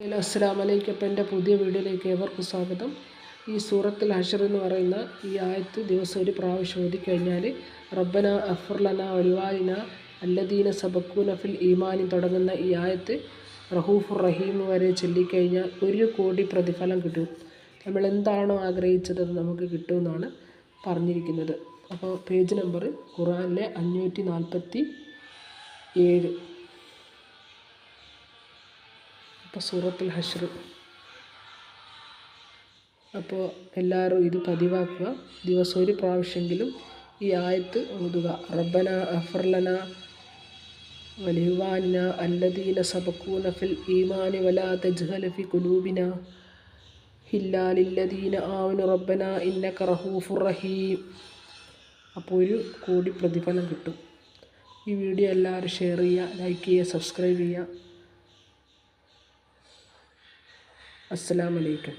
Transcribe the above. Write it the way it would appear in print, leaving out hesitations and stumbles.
Hello, അസ്സലാമു അലൈക്കും. അപ്പോൾ എൻ്റെ പുതിയ വീഡിയോയിലേക്ക് ഏവർക്കും സ്വാഗതം. ഈ സൂറത്തുൽ ഹശ്ർ എന്ന് പറയുന്ന ഈ ആയത്ത് ദിവസം ഒരു പ്രാവശ്യം ഓതിക്കഴിഞ്ഞാൽ റബ്ബന അഗ്ഫിർ ലനാ വലിവാലിന അല്ലദീന സബഖൂന ഫിൽ ഈമാനി തുടങ്ങുന്ന ഈ ആയത്ത് റഹൂഫുർ റഹീം വരെ ചൊല്ലിക്കഴിഞ്ഞാൽ 1 കോടി പ്രതിഫലം കിട്ടും. നമ്മൾ എന്താണോ ആഗ്രഹിച്ചത് അത് നമുക്ക് കിട്ടുമെന്നാണ് പറഞ്ഞിരിക്കുന്നത്. അപ്പോൾ പേജ് നമ്പർ ഖുർആനിലെ 547. അപ്പോൾ സൂറത്തുൽ ഹശ്ർ. അപ്പോൾ എല്ലാവരും ഇത് പതിവാക്കുക. ദിവസം ഒരു പ്രാവശ്യമെങ്കിലും ഈ ആയത്ത് ഓതുക. റബ്ബന അഗ്ഫിർ ലനാ വലിഇഖ്വാനിനാ അല്ലദീന സബഖൂന ഫിൽ ഈമാനി വലാ തജ്അൽ ഫീ ഖുലൂബിനാ ഇല്ലാ ലില്ലദീന ആമനു റബ്ബനാ ഇന്നക റഊഫുർ റഹീം. അപ്പോൾ 1 കോടി പ്രതിഫലം കിട്ടും. ഈ വീഡിയോ എല്ലാവരും ഷെയർ ചെയ്യുക, ലൈക്ക് ചെയ്യുക, സബ്സ്ക്രൈബ് ചെയ്യുക. അസ്സലാമു അലൈക്കും.